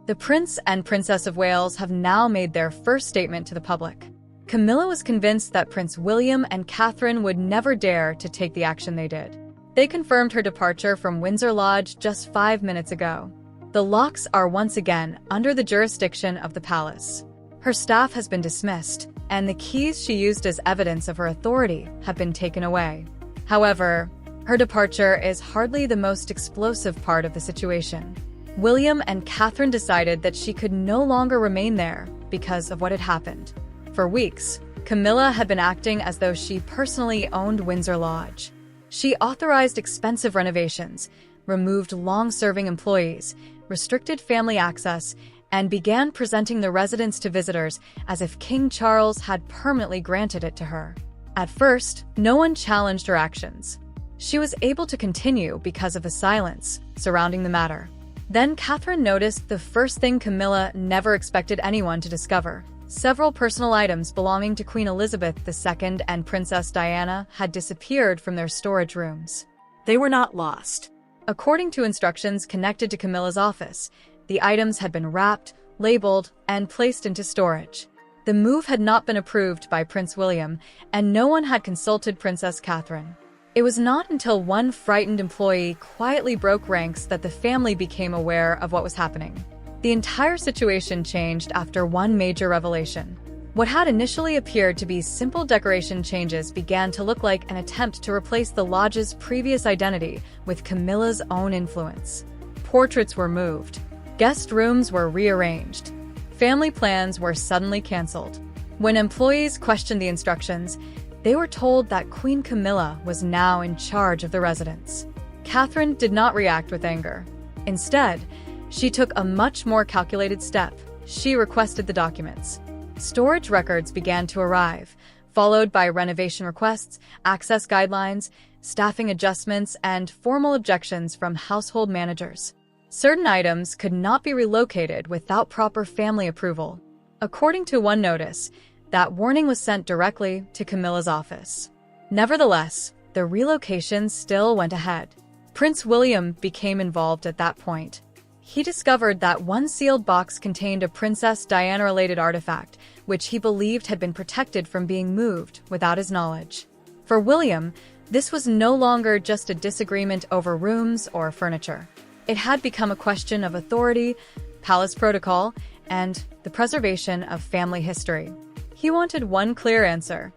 The Prince and Princess of Wales have now made their first statement to the public. Camilla was convinced that Prince William and Catherine would never dare to take the action they did. They confirmed her departure from Windsor Lodge just 5 minutes ago. The locks are once again under the jurisdiction of the palace. Her staff has been dismissed, and the keys she used as evidence of her authority have been taken away. However, her departure is hardly the most explosive part of the situation. William and Catherine decided that she could no longer remain there because of what had happened. For weeks, Camilla had been acting as though she personally owned Windsor Lodge. She authorized expensive renovations, removed long-serving employees, restricted family access, and began presenting the residence to visitors as if King Charles had permanently granted it to her. At first, no one challenged her actions. She was able to continue because of the silence surrounding the matter. Then Catherine noticed the first thing Camilla never expected anyone to discover. Several personal items belonging to Queen Elizabeth II and Princess Diana had disappeared from their storage rooms. They were not lost. According to instructions connected to Camilla's office, the items had been wrapped, labeled, and placed into storage. The move had not been approved by Prince William, and no one had consulted Princess Catherine. It was not until one frightened employee quietly broke ranks that the family became aware of what was happening. The entire situation changed after one major revelation. What had initially appeared to be simple decoration changes began to look like an attempt to replace the lodge's previous identity with Camilla's own influence. Portraits were moved. Guest rooms were rearranged. Family plans were suddenly canceled. When employees questioned the instructions, they were told that Queen Camilla was now in charge of the residence. Catherine did not react with anger. Instead, she took a much more calculated step. She requested the documents. Storage records began to arrive, followed by renovation requests, access guidelines, staffing adjustments, and formal objections from household managers. Certain items could not be relocated without proper family approval. According to one notice, that warning was sent directly to Camilla's office. Nevertheless, the relocation still went ahead. Prince William became involved at that point. He discovered that one sealed box contained a Princess Diana-related artifact, which he believed had been protected from being moved without his knowledge. For William, this was no longer just a disagreement over rooms or furniture. It had become a question of authority, palace protocol, and the preservation of family history. He wanted one clear answer.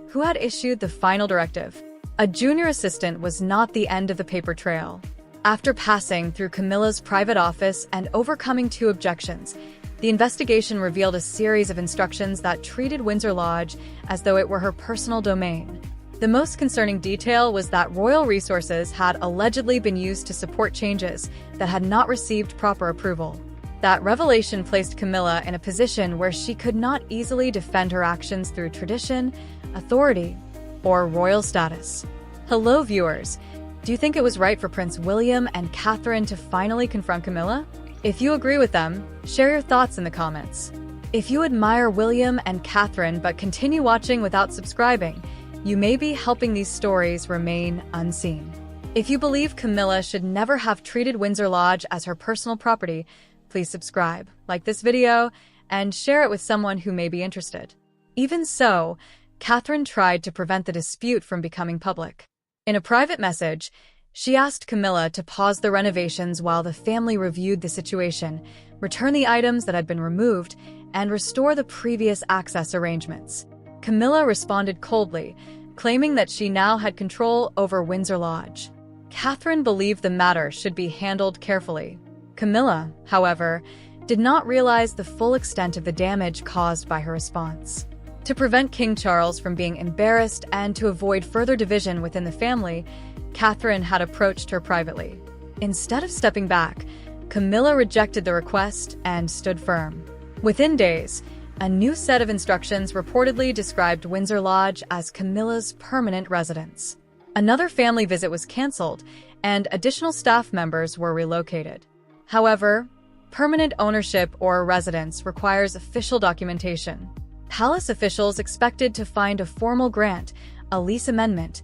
Who had issued the final directive? A junior assistant was not the end of the paper trail. After passing through Camilla's private office and overcoming 2 objections, the investigation revealed a series of instructions that treated Windsor Lodge as though it were her personal domain. The most concerning detail was that royal resources had allegedly been used to support changes that had not received proper approval. That revelation placed Camilla in a position where she could not easily defend her actions through tradition, authority, or royal status. Hello, viewers. Do you think it was right for Prince William and Catherine to finally confront Camilla? If you agree with them, share your thoughts in the comments. If you admire William and Catherine but continue watching without subscribing, you may be helping these stories remain unseen. If you believe Camilla should never have treated Windsor Lodge as her personal property, please subscribe, like this video, and share it with someone who may be interested. Even so, Catherine tried to prevent the dispute from becoming public. In a private message, she asked Camilla to pause the renovations while the family reviewed the situation, return the items that had been removed, and restore the previous access arrangements. Camilla responded coldly, claiming that she now had control over Windsor Lodge. Catherine believed the matter should be handled carefully. Camilla, however, did not realize the full extent of the damage caused by her response. To prevent King Charles from being embarrassed and to avoid further division within the family, Catherine had approached her privately. Instead of stepping back, Camilla rejected the request and stood firm. Within days, a new set of instructions reportedly described Windsor Lodge as Camilla's permanent residence. Another family visit was canceled, and additional staff members were relocated. However, permanent ownership or residence requires official documentation. Palace officials expected to find a formal grant, a lease amendment,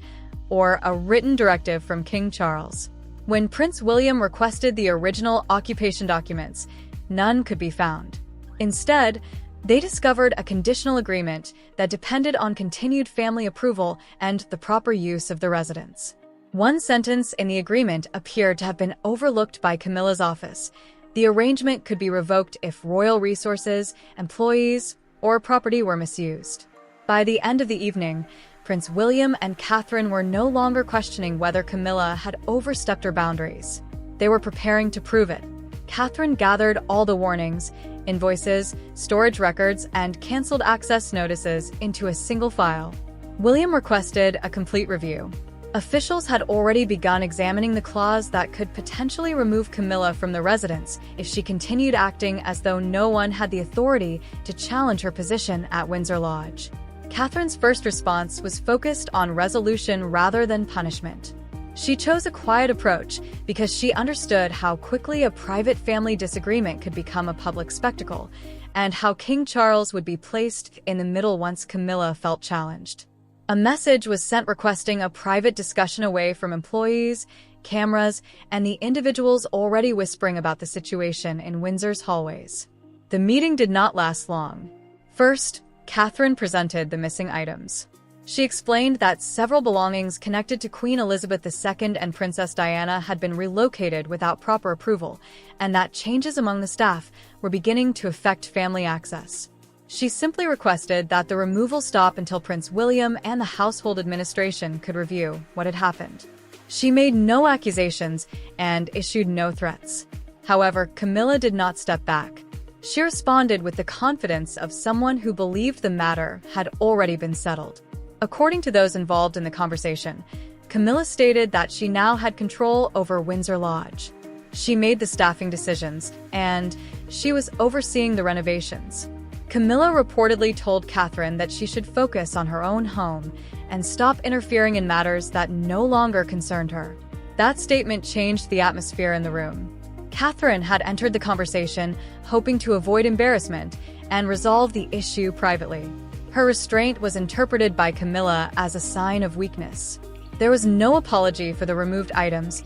or a written directive from King Charles. When Prince William requested the original occupation documents, none could be found. Instead, they discovered a conditional agreement that depended on continued family approval and the proper use of the residence. One sentence in the agreement appeared to have been overlooked by Camilla's office. The arrangement could be revoked if royal resources, employees, or property were misused. By the end of the evening, Prince William and Catherine were no longer questioning whether Camilla had overstepped her boundaries. They were preparing to prove it. Catherine gathered all the warnings, invoices, storage records, and canceled access notices into a single file. William requested a complete review. Officials had already begun examining the clause that could potentially remove Camilla from the residence if she continued acting as though no one had the authority to challenge her position at Windsor Lodge. Catherine's first response was focused on resolution rather than punishment. She chose a quiet approach because she understood how quickly a private family disagreement could become a public spectacle, and how King Charles would be placed in the middle once Camilla felt challenged. A message was sent requesting a private discussion away from employees, cameras, and the individuals already whispering about the situation in Windsor's hallways. The meeting did not last long. First, Catherine presented the missing items. She explained that several belongings connected to Queen Elizabeth II and Princess Diana had been relocated without proper approval, and that changes among the staff were beginning to affect family access. She simply requested that the removal stop until Prince William and the household administration could review what had happened. She made no accusations and issued no threats. However, Camilla did not step back. She responded with the confidence of someone who believed the matter had already been settled. According to those involved in the conversation, Camilla stated that she now had control over Windsor Lodge. She made the staffing decisions, and she was overseeing the renovations. Camilla reportedly told Catherine that she should focus on her own home and stop interfering in matters that no longer concerned her. That statement changed the atmosphere in the room. Catherine had entered the conversation hoping to avoid embarrassment and resolve the issue privately. Her restraint was interpreted by Camilla as a sign of weakness. There was no apology for the removed items,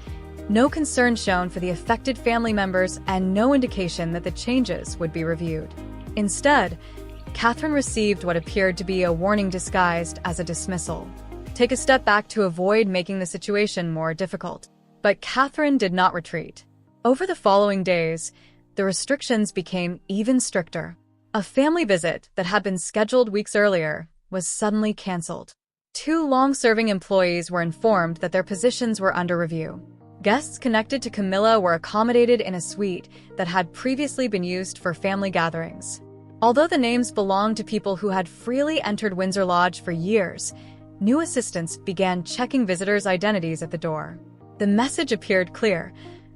no concern shown for the affected family members, and no indication that the changes would be reviewed. Instead, Catherine received what appeared to be a warning disguised as a dismissal. Take a step back to avoid making the situation more difficult. But Catherine did not retreat. Over the following days, the restrictions became even stricter. A family visit that had been scheduled weeks earlier was suddenly canceled. 2 long-serving employees were informed that their positions were under review. Guests connected to Camilla were accommodated in a suite that had previously been used for family gatherings. Although the names belonged to people who had freely entered Windsor Lodge for years, new assistants began checking visitors' identities at the door. The message appeared clear.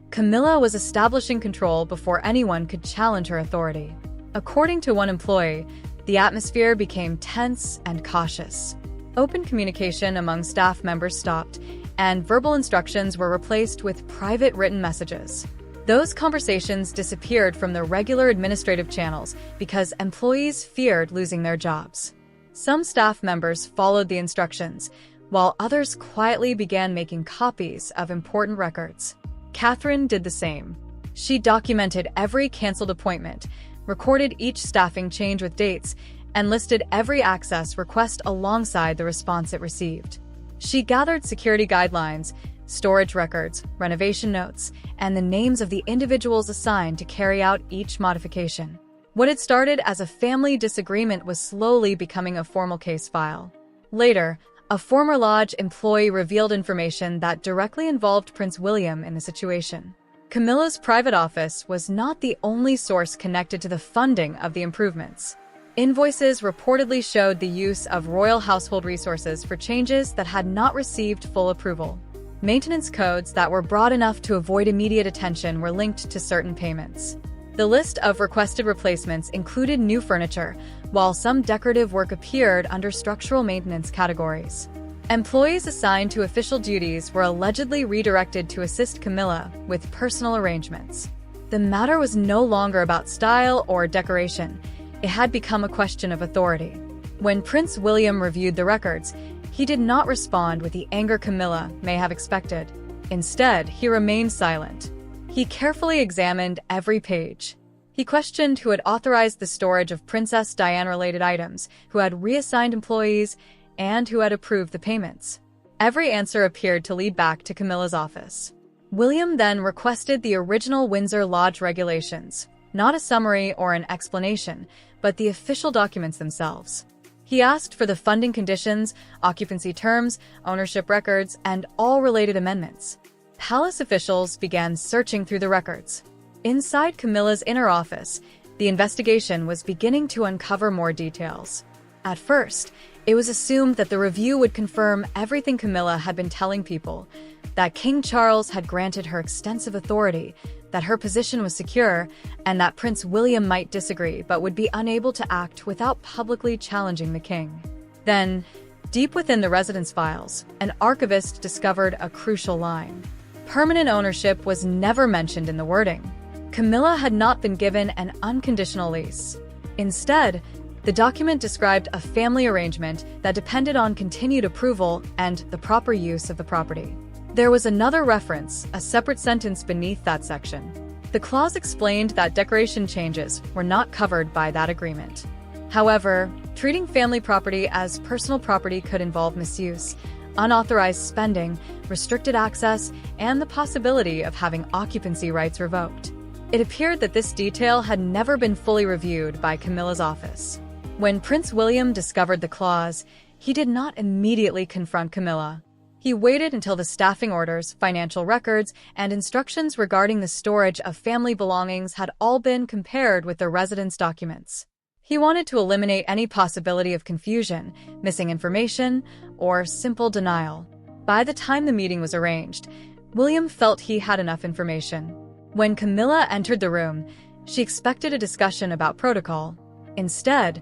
Camilla was establishing control before anyone could challenge her authority. According to one employee, the atmosphere became tense and cautious. Open communication among staff members stopped, and verbal instructions were replaced with private written messages. Those conversations disappeared from the regular administrative channels because employees feared losing their jobs. Some staff members followed the instructions, while others quietly began making copies of important records. Catherine did the same. She documented every canceled appointment, recorded each staffing change with dates, and listed every access request alongside the response it received. She gathered security guidelines, storage records, renovation notes, and the names of the individuals assigned to carry out each modification. What had started as a family disagreement was slowly becoming a formal case file. Later, a former lodge employee revealed information that directly involved Prince William in the situation. Camilla's private office was not the only source connected to the funding of the improvements. Invoices reportedly showed the use of royal household resources for changes that had not received full approval. Maintenance codes that were broad enough to avoid immediate attention were linked to certain payments. The list of requested replacements included new furniture, while some decorative work appeared under structural maintenance categories. Employees assigned to official duties were allegedly redirected to assist Camilla with personal arrangements. The matter was no longer about style or decoration. It had become a question of authority. When Prince William reviewed the records, he did not respond with the anger Camilla may have expected. Instead, he remained silent. He carefully examined every page. He questioned who had authorized the storage of Princess Diana-related items, who had reassigned employees, and who had approved the payments. Every answer appeared to lead back to Camilla's office. William then requested the original Windsor Lodge regulations, not a summary or an explanation, but the official documents themselves. He asked for the funding conditions, occupancy terms, ownership records, and all related amendments. Palace officials began searching through the records. Inside Camilla's inner office, the investigation was beginning to uncover more details. At first, it was assumed that the review would confirm everything Camilla had been telling people, that King Charles had granted her extensive authority, that her position was secure, and that Prince William might disagree but would be unable to act without publicly challenging the king. Then, deep within the residence files, an archivist discovered a crucial line. Permanent ownership was never mentioned in the wording. Camilla had not been given an unconditional lease. Instead, the document described a family arrangement that depended on continued approval and the proper use of the property. There was another reference, a separate sentence beneath that section. The clause explained that decoration changes were not covered by that agreement. However, treating family property as personal property could involve misuse, unauthorized spending, restricted access, and the possibility of having occupancy rights revoked. It appeared that this detail had never been fully reviewed by Camilla's office. When Prince William discovered the clause, he did not immediately confront Camilla. He waited until the staffing orders, financial records, and instructions regarding the storage of family belongings had all been compared with the residence documents. He wanted to eliminate any possibility of confusion, missing information, or simple denial. By the time the meeting was arranged, William felt he had enough information. When Camilla entered the room, she expected a discussion about protocol. Instead,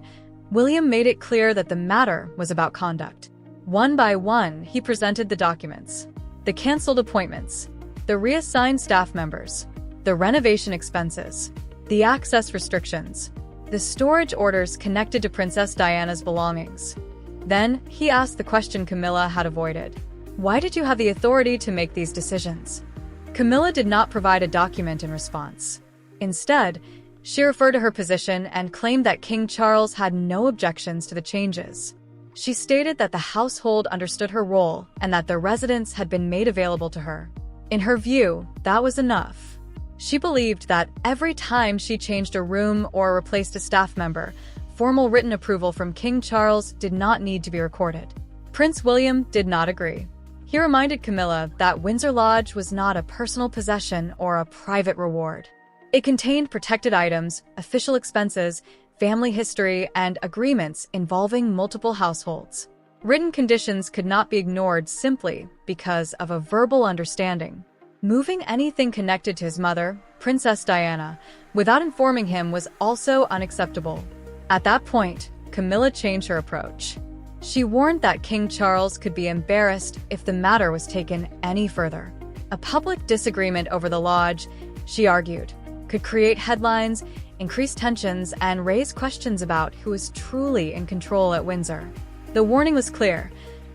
William made it clear that the matter was about conduct. One by one, he presented the documents: the canceled appointments, the reassigned staff members, the renovation expenses, the access restrictions, the storage orders connected to Princess Diana's belongings. Then, he asked the question Camilla had avoided. Why did you have the authority to make these decisions? Camilla did not provide a document in response. Instead, she referred to her position and claimed that King Charles had no objections to the changes. She stated that the household understood her role and that the residence had been made available to her. In her view, that was enough. She believed that every time she changed a room or replaced a staff member, formal written approval from King Charles did not need to be recorded. Prince William did not agree. He reminded Camilla that Windsor Lodge was not a personal possession or a private reward. It contained protected items, official expenses, family history, and agreements involving multiple households. Written conditions could not be ignored simply because of a verbal understanding. Moving anything connected to his mother, Princess Diana, without informing him was also unacceptable. At that point, Camilla changed her approach. She warned that King Charles could be embarrassed if the matter was taken any further. A public disagreement over the lodge, she argued, could create headlines, increase tensions, and raise questions about who is truly in control at Windsor. The warning was clear.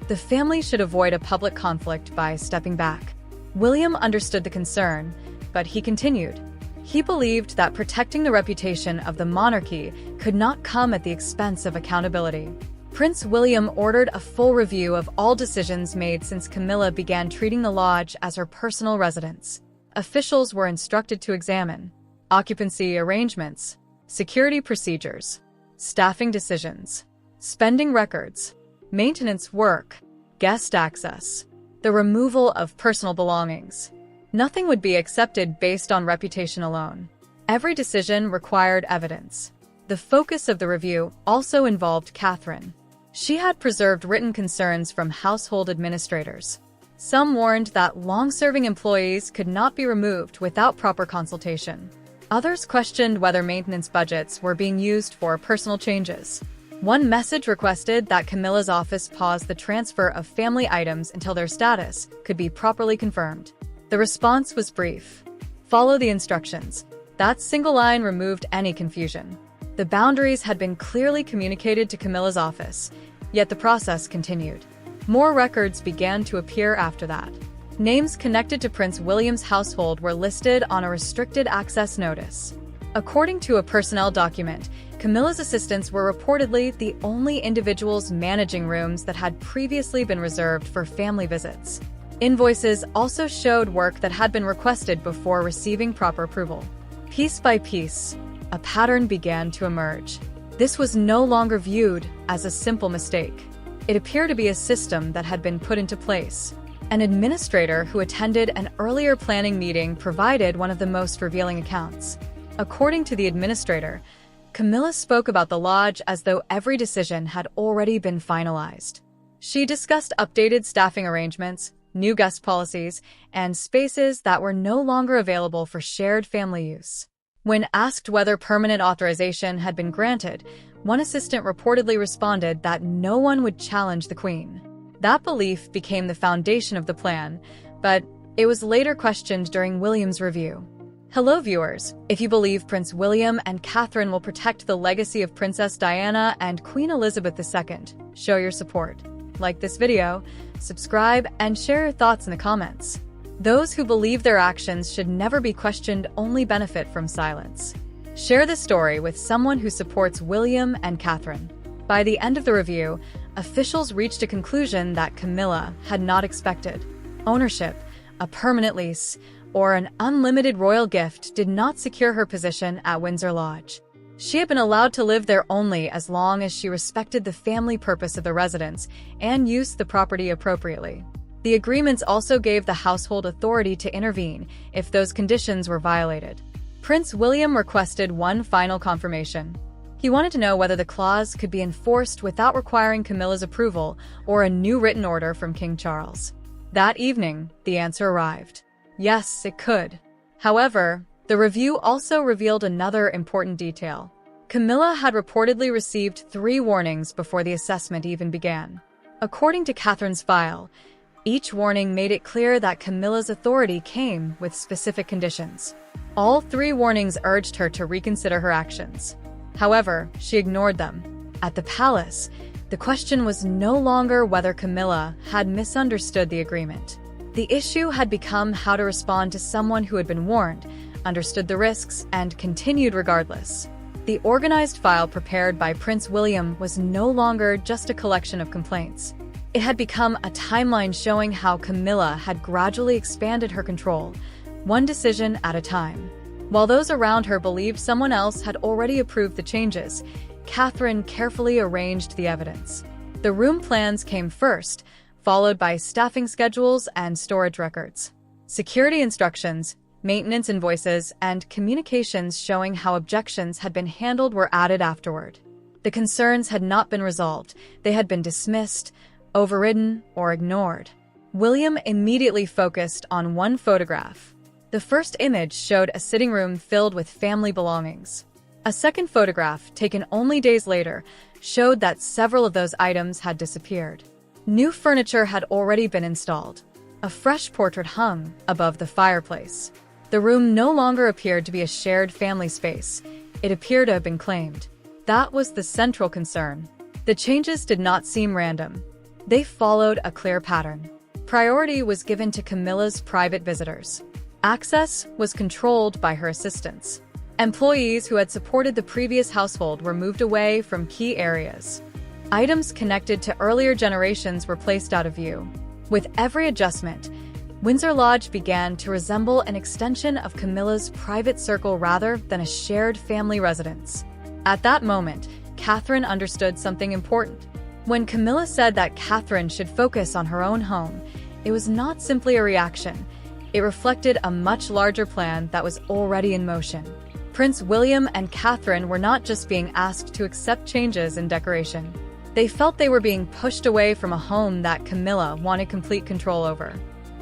The family should avoid a public conflict by stepping back. William understood the concern, but he continued. He believed that protecting the reputation of the monarchy could not come at the expense of accountability. Prince William ordered a full review of all decisions made since Camilla began treating the lodge as her personal residence. Officials were instructed to examine occupancy arrangements, security procedures, staffing decisions, spending records, maintenance work, guest access, the removal of personal belongings. Nothing would be accepted based on reputation alone. Every decision required evidence. The focus of the review also involved Catherine. She had preserved written concerns from household administrators. Some warned that long-serving employees could not be removed without proper consultation. Others questioned whether maintenance budgets were being used for personal changes. One message requested that Camilla's office pause the transfer of family items until their status could be properly confirmed. The response was brief. Follow the instructions. That single line removed any confusion. The boundaries had been clearly communicated to Camilla's office, yet the process continued. More records began to appear after that. Names connected to Prince William's household were listed on a restricted access notice. According to a personnel document, Camilla's assistants were reportedly the only individuals managing rooms that had previously been reserved for family visits. Invoices also showed work that had been requested before receiving proper approval. Piece by piece, a pattern began to emerge. This was no longer viewed as a simple mistake. It appeared to be a system that had been put into place. An administrator who attended an earlier planning meeting provided one of the most revealing accounts. According to the administrator, Camilla spoke about the lodge as though every decision had already been finalized. She discussed updated staffing arrangements, new guest policies, and spaces that were no longer available for shared family use. When asked whether permanent authorization had been granted, one assistant reportedly responded that no one would challenge the Queen. That belief became the foundation of the plan, but it was later questioned during William's review. Hello viewers, if you believe Prince William and Catherine will protect the legacy of Princess Diana and Queen Elizabeth II, show your support. Like this video, subscribe, and share your thoughts in the comments. Those who believe their actions should never be questioned only benefit from silence. Share this story with someone who supports William and Catherine. By the end of the review, officials reached a conclusion that Camilla had not expected. Ownership, a permanent lease, or an unlimited royal gift did not secure her position at Windsor Lodge. She had been allowed to live there only as long as she respected the family purpose of the residence and used the property appropriately. The agreements also gave the household authority to intervene if those conditions were violated. Prince William requested one final confirmation. He wanted to know whether the clause could be enforced without requiring Camilla's approval or a new written order from King Charles. That evening, the answer arrived. Yes, it could. However, the review also revealed another important detail. Camilla had reportedly received 3 warnings before the assessment even began. According to Catherine's file, each warning made it clear that Camilla's authority came with specific conditions. All 3 warnings urged her to reconsider her actions. However, she ignored them. At the palace, the question was no longer whether Camilla had misunderstood the agreement. The issue had become how to respond to someone who had been warned, understood the risks, and continued regardless. The organized file prepared by Prince William was no longer just a collection of complaints. It had become a timeline showing how Camilla had gradually expanded her control, one decision at a time. While those around her believed someone else had already approved the changes, Catherine carefully arranged the evidence. The room plans came first, followed by staffing schedules and storage records. Security instructions, maintenance invoices, and communications showing how objections had been handled were added afterward. The concerns had not been resolved, they had been dismissed, overridden, or ignored. William immediately focused on one photograph. The first image showed a sitting room filled with family belongings. A second photograph, taken only days later, showed that several of those items had disappeared. New furniture had already been installed. A fresh portrait hung above the fireplace. The room no longer appeared to be a shared family space. It appeared to have been claimed. That was the central concern. The changes did not seem random. They followed a clear pattern. Priority was given to Camilla's private visitors. Access was controlled by her assistants. Employees who had supported the previous household were moved away from key areas. Items connected to earlier generations were placed out of view. With every adjustment, Windsor Lodge began to resemble an extension of Camilla's private circle rather than a shared family residence. At that moment, Catherine understood something important. When Camilla said that Catherine should focus on her own home, it was not simply a reaction. It reflected a much larger plan that was already in motion. Prince William and Catherine were not just being asked to accept changes in decoration. They felt they were being pushed away from a home that Camilla wanted complete control over.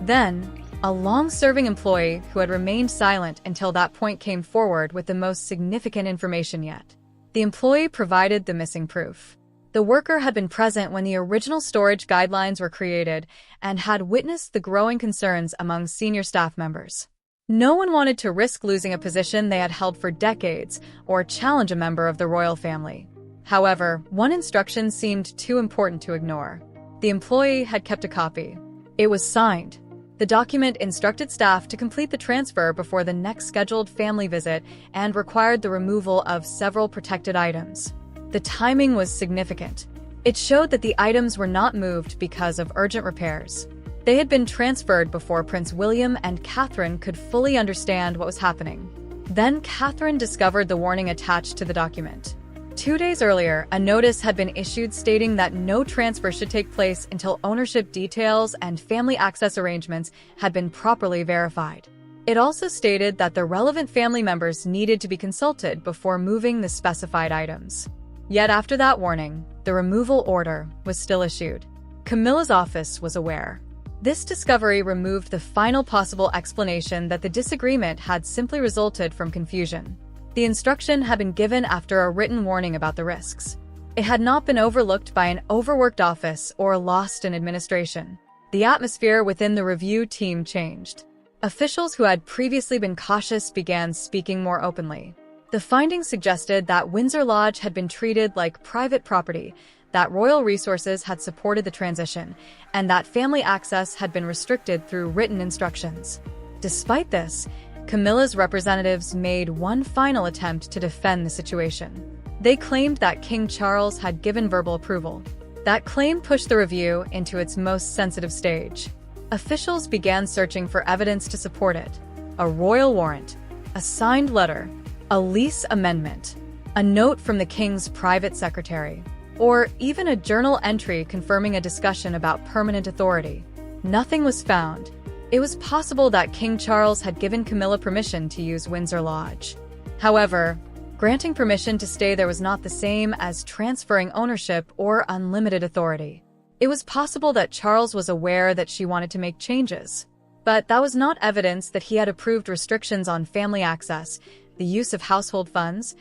Then, a long-serving employee who had remained silent until that point came forward with the most significant information yet. The employee provided the missing proof. The worker had been present when the original storage guidelines were created and had witnessed the growing concerns among senior staff members. No one wanted to risk losing a position they had held for decades or challenge a member of the royal family. However, one instruction seemed too important to ignore. The employee had kept a copy. It was signed. The document instructed staff to complete the transfer before the next scheduled family visit and required the removal of several protected items. The timing was significant. It showed that the items were not moved because of urgent repairs. They had been transferred before Prince William and Catherine could fully understand what was happening. Then Catherine discovered the warning attached to the document. 2 days earlier, a notice had been issued stating that no transfer should take place until ownership details and family access arrangements had been properly verified. It also stated that the relevant family members needed to be consulted before moving the specified items. Yet after that warning, the removal order was still issued. Camilla's office was aware. This discovery removed the final possible explanation that the disagreement had simply resulted from confusion. The instruction had been given after a written warning about the risks. It had not been overlooked by an overworked office or lost in administration. The atmosphere within the review team changed. Officials who had previously been cautious began speaking more openly. The findings suggested that Windsor Lodge had been treated like private property, that royal resources had supported the transition, and that family access had been restricted through written instructions. Despite this, Camilla's representatives made one final attempt to defend the situation. They claimed that King Charles had given verbal approval. That claim pushed the review into its most sensitive stage. Officials began searching for evidence to support it: a royal warrant, a signed letter, a lease amendment, a note from the king's private secretary, or even a journal entry confirming a discussion about permanent authority. Nothing was found. It was possible that King Charles had given Camilla permission to use Windsor Lodge. However, granting permission to stay there was not the same as transferring ownership or unlimited authority. It was possible that Charles was aware that she wanted to make changes, but that was not evidence that he had approved restrictions on family access, the use of household funds,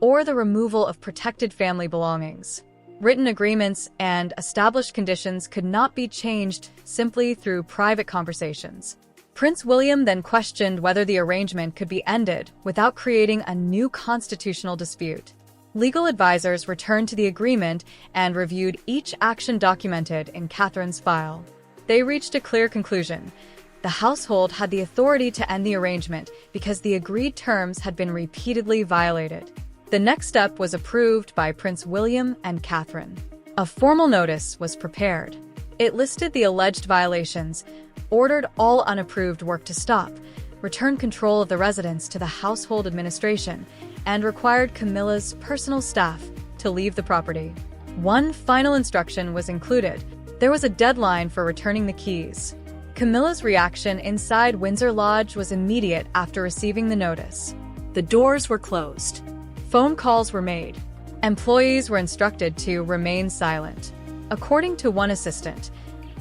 or the removal of protected family belongings. Written agreements and established conditions could not be changed simply through private conversations. Prince William then questioned whether the arrangement could be ended without creating a new constitutional dispute. Legal advisors returned to the agreement and reviewed each action documented in Catherine's file. They reached a clear conclusion. The household had the authority to end the arrangement because the agreed terms had been repeatedly violated. The next step was approved by Prince William and Catherine. A formal notice was prepared. It listed the alleged violations, ordered all unapproved work to stop, returned control of the residence to the household administration, and required Camilla's personal staff to leave the property. One final instruction was included. There was a deadline for returning the keys. Camilla's reaction inside Windsor Lodge was immediate after receiving the notice. The doors were closed. Phone calls were made. Employees were instructed to remain silent. According to one assistant,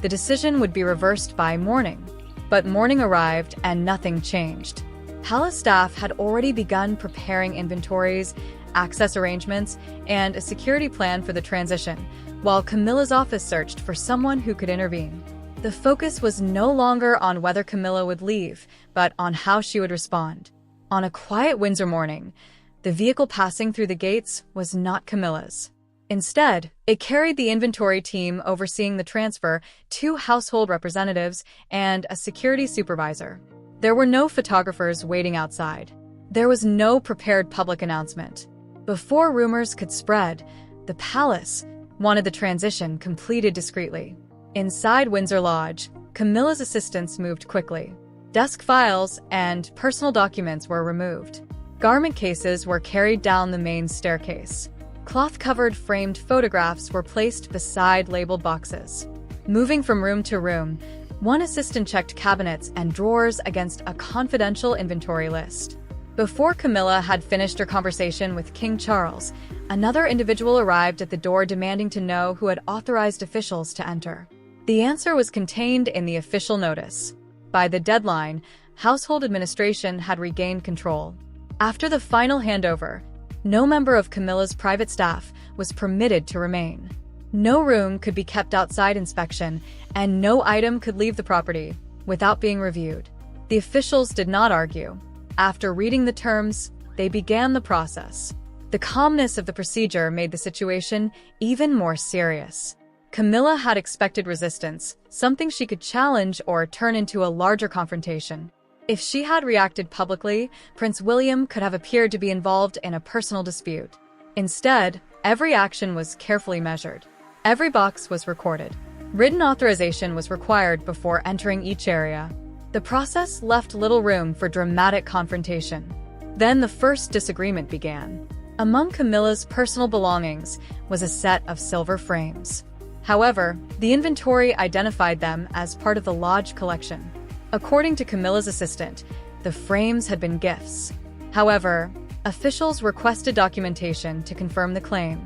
the decision would be reversed by morning. But morning arrived and nothing changed. Palace staff had already begun preparing inventories, access arrangements, and a security plan for the transition, while Camilla's office searched for someone who could intervene. The focus was no longer on whether Camilla would leave, but on how she would respond. On a quiet Windsor morning, the vehicle passing through the gates was not Camilla's. Instead, it carried the inventory team overseeing the transfer, 2 household representatives, and a security supervisor. There were no photographers waiting outside. There was no prepared public announcement. Before rumors could spread, the palace wanted the transition completed discreetly. Inside Windsor Lodge, Camilla's assistants moved quickly. Desk files and personal documents were removed. Garment cases were carried down the main staircase. Cloth-covered framed photographs were placed beside labeled boxes. Moving from room to room, one assistant checked cabinets and drawers against a confidential inventory list. Before Camilla had finished her conversation with King Charles, another individual arrived at the door demanding to know who had authorized officials to enter. The answer was contained in the official notice. By the deadline, household administration had regained control. After the final handover, no member of Camilla's private staff was permitted to remain. No room could be kept outside inspection, and no item could leave the property without being reviewed. The officials did not argue. After reading the terms, they began the process. The calmness of the procedure made the situation even more serious. Camilla had expected resistance, something she could challenge or turn into a larger confrontation. If she had reacted publicly, Prince William could have appeared to be involved in a personal dispute. Instead, every action was carefully measured. Every box was recorded. Written authorization was required before entering each area. The process left little room for dramatic confrontation. Then the first disagreement began. Among Camilla's personal belongings was a set of silver frames. However, the inventory identified them as part of the lodge collection. According to Camilla's assistant, the frames had been gifts. However, officials requested documentation to confirm the claim.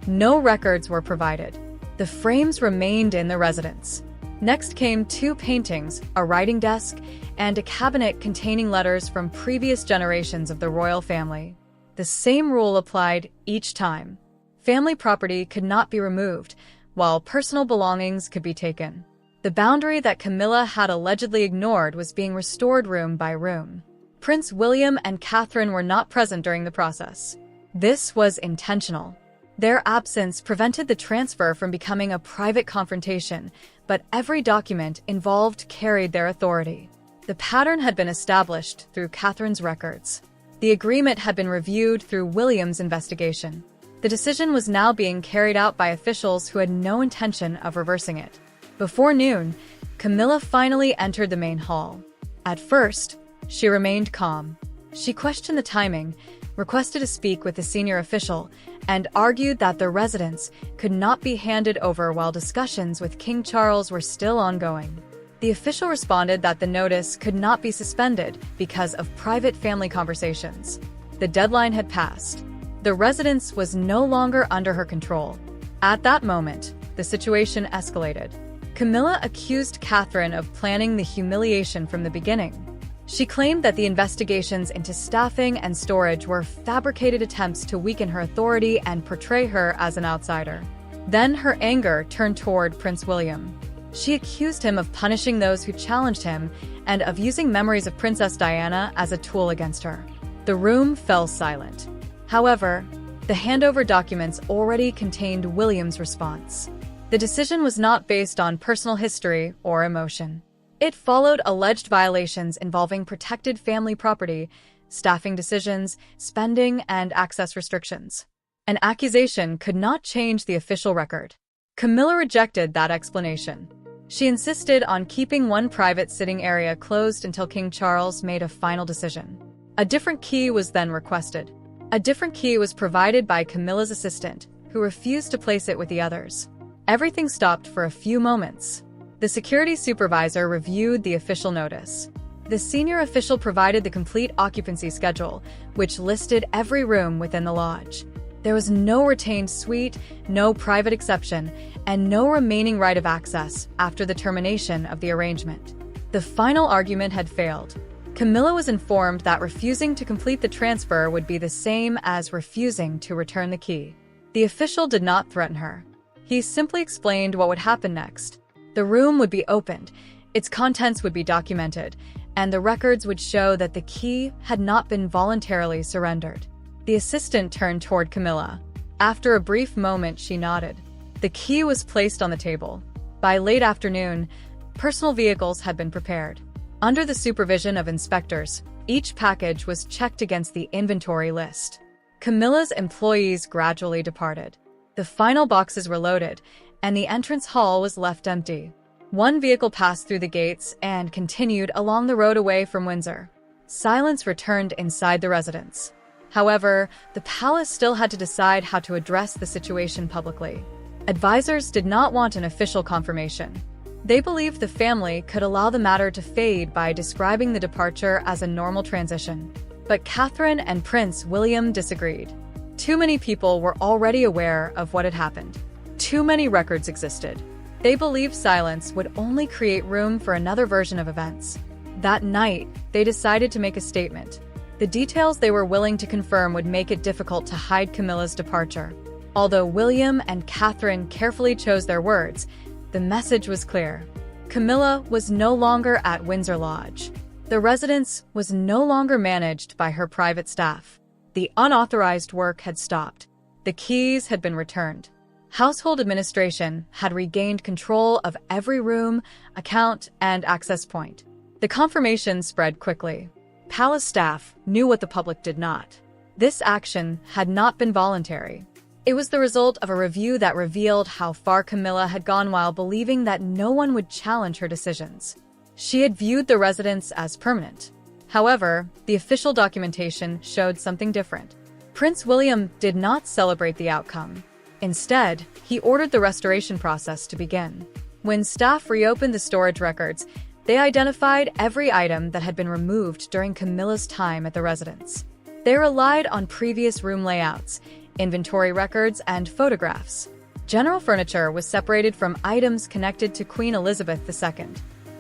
No records were provided. The frames remained in the residence. Next came 2 paintings, a writing desk, and a cabinet containing letters from previous generations of the royal family. The same rule applied each time. Family property could not be removed, while personal belongings could be taken. The boundary that Camilla had allegedly ignored was being restored room by room. Prince William and Catherine were not present during the process. This was intentional. Their absence prevented the transfer from becoming a private confrontation, but every document involved carried their authority. The pattern had been established through Catherine's records. The agreement had been reviewed through William's investigation. The decision was now being carried out by officials who had no intention of reversing it. Before noon, Camilla finally entered the main hall. At first, she remained calm. She questioned the timing, requested to speak with the senior official, and argued that the residence could not be handed over while discussions with King Charles were still ongoing. The official responded that the notice could not be suspended because of private family conversations. The deadline had passed. The residence was no longer under her control. At that moment, the situation escalated. Camilla accused Catherine of planning the humiliation from the beginning. She claimed that the investigations into staffing and storage were fabricated attempts to weaken her authority and portray her as an outsider. Then her anger turned toward Prince William. She accused him of punishing those who challenged him and of using memories of Princess Diana as a tool against her. The room fell silent. However, the handover documents already contained William's response. The decision was not based on personal history or emotion. It followed alleged violations involving protected family property, staffing decisions, spending, and access restrictions. An accusation could not change the official record. Camilla rejected that explanation. She insisted on keeping one private sitting area closed until King Charles made a final decision. A different key was then requested. A different key was provided by Camilla's assistant, who refused to place it with the others. Everything stopped for a few moments. The security supervisor reviewed the official notice. The senior official provided the complete occupancy schedule, which listed every room within the lodge. There was no retained suite, no private exception, and no remaining right of access after the termination of the arrangement. The final argument had failed. Camilla was informed that refusing to complete the transfer would be the same as refusing to return the key. The official did not threaten her. He simply explained what would happen next. The room would be opened, its contents would be documented, and the records would show that the key had not been voluntarily surrendered. The assistant turned toward Camilla. After a brief moment, she nodded. The key was placed on the table. By late afternoon, personal vehicles had been prepared. Under the supervision of inspectors, each package was checked against the inventory list. Camilla's employees gradually departed. The final boxes were loaded, and the entrance hall was left empty. One vehicle passed through the gates and continued along the road away from Windsor. Silence returned inside the residence. However, the palace still had to decide how to address the situation publicly. Advisors did not want an official confirmation. They believed the family could allow the matter to fade by describing the departure as a normal transition. But Catherine and Prince William disagreed. Too many people were already aware of what had happened. Too many records existed. They believed silence would only create room for another version of events. That night, they decided to make a statement. The details they were willing to confirm would make it difficult to hide Camilla's departure. Although William and Catherine carefully chose their words, the message was clear. Camilla was no longer at Windsor Lodge. The residence was no longer managed by her private staff. The unauthorized work had stopped. The keys had been returned. Household administration had regained control of every room, account, and access point. The confirmation spread quickly. Palace staff knew what the public did not. This action had not been voluntary. It was the result of a review that revealed how far Camilla had gone while believing that no one would challenge her decisions. She had viewed the residence as permanent. However, the official documentation showed something different. Prince William did not celebrate the outcome. Instead, he ordered the restoration process to begin. When staff reopened the storage records, they identified every item that had been removed during Camilla's time at the residence. They relied on previous room layouts, inventory records, and photographs. General furniture was separated from items connected to Queen Elizabeth II.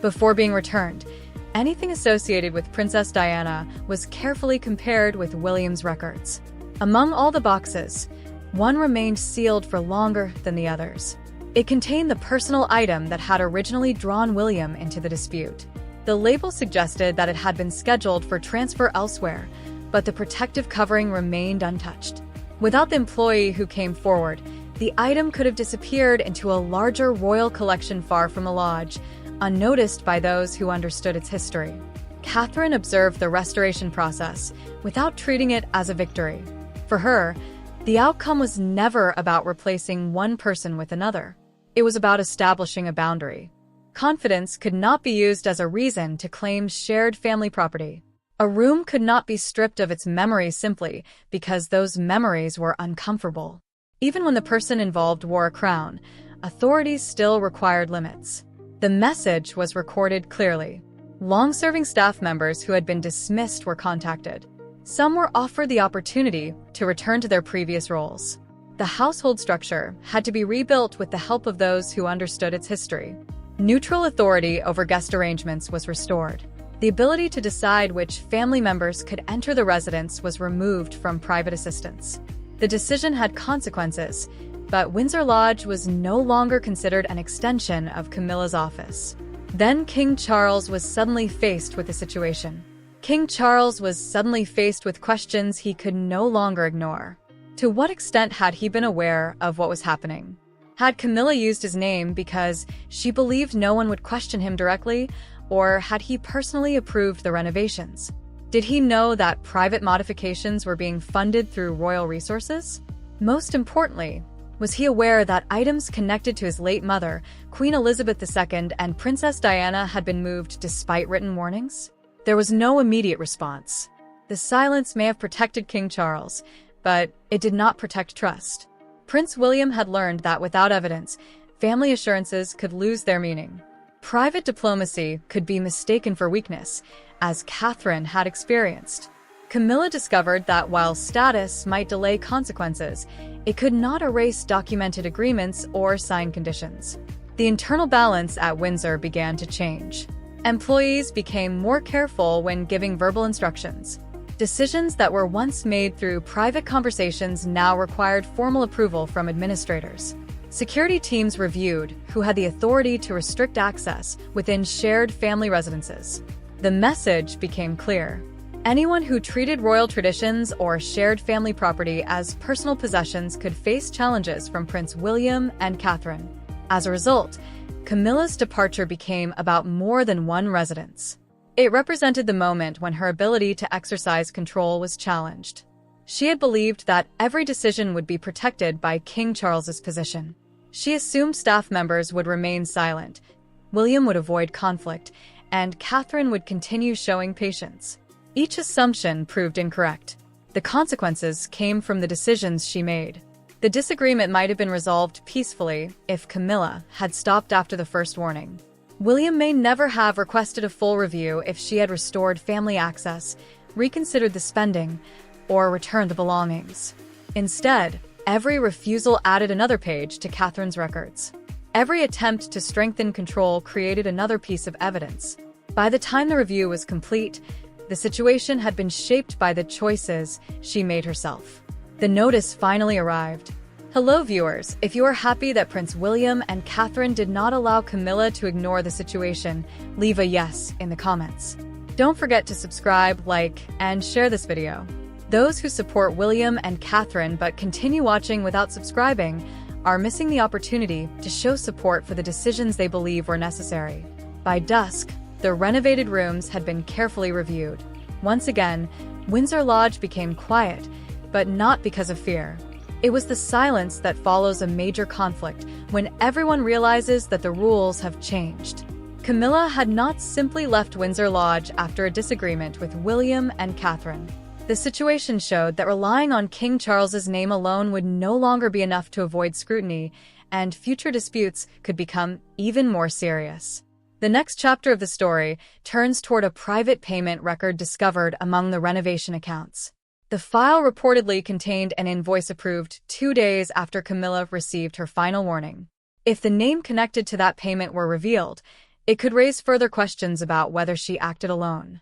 Before being returned, anything associated with Princess Diana was carefully compared with William's records. Among all the boxes, one remained sealed for longer than the others. It contained the personal item that had originally drawn William into the dispute. The label suggested that it had been scheduled for transfer elsewhere, but the protective covering remained untouched. Without the employee who came forward, the item could have disappeared into a larger royal collection far from the lodge, unnoticed by those who understood its history. Catherine observed the restoration process without treating it as a victory. For her, the outcome was never about replacing one person with another. It was about establishing a boundary. Confidence could not be used as a reason to claim shared family property. A room could not be stripped of its memories simply because those memories were uncomfortable. Even when the person involved wore a crown, authorities still required limits. The message was recorded clearly. Long-serving staff members who had been dismissed were contacted. Some were offered the opportunity to return to their previous roles. The household structure had to be rebuilt with the help of those who understood its history. Neutral authority over guest arrangements was restored. The ability to decide which family members could enter the residence was removed from private assistants. The decision had consequences, but Windsor Lodge was no longer considered an extension of Camilla's office. Then King Charles was suddenly faced with a situation. King Charles was suddenly faced with questions he could no longer ignore. To what extent had he been aware of what was happening? Had Camilla used his name because she believed no one would question him directly, or had he personally approved the renovations? Did he know that private modifications were being funded through royal resources? Most importantly, was he aware that items connected to his late mother, Queen Elizabeth II, and Princess Diana had been moved despite written warnings? There was no immediate response. The silence may have protected King Charles, but it did not protect trust. Prince William had learned that without evidence, family assurances could lose their meaning. Private diplomacy could be mistaken for weakness, as Catherine had experienced. Camilla discovered that while status might delay consequences, it could not erase documented agreements or signed conditions. The internal balance at Windsor began to change. Employees became more careful when giving verbal instructions. Decisions that were once made through private conversations now required formal approval from administrators. Security teams reviewed who had the authority to restrict access within shared family residences. The message became clear. Anyone who treated royal traditions or shared family property as personal possessions could face challenges from Prince William and Catherine. As a result, Camilla's departure became about more than one residence. It represented the moment when her ability to exercise control was challenged. She had believed that every decision would be protected by King Charles's position. She assumed staff members would remain silent, William would avoid conflict, and Catherine would continue showing patience. Each assumption proved incorrect. The consequences came from the decisions she made. The disagreement might have been resolved peacefully if Camilla had stopped after the first warning. William may never have requested a full review if she had restored family access, reconsidered the spending, or returned the belongings. Instead, every refusal added another page to Catherine's records. Every attempt to strengthen control created another piece of evidence. By the time the review was complete, the situation had been shaped by the choices she made herself. The notice finally arrived. Hello viewers, if you are happy that Prince William and Catherine did not allow Camilla to ignore the situation, leave a yes in the comments. Don't forget to subscribe, like, and share this video. Those who support William and Catherine but continue watching without subscribing are missing the opportunity to show support for the decisions they believe were necessary. By dusk, the renovated rooms had been carefully reviewed. Once again, Windsor Lodge became quiet, but not because of fear. It was the silence that follows a major conflict when everyone realizes that the rules have changed. Camilla had not simply left Windsor Lodge after a disagreement with William and Catherine. The situation showed that relying on King Charles's name alone would no longer be enough to avoid scrutiny, and future disputes could become even more serious. The next chapter of the story turns toward a private payment record discovered among the renovation accounts. The file reportedly contained an invoice approved 2 days after Camilla received her final warning. If the name connected to that payment were revealed, it could raise further questions about whether she acted alone.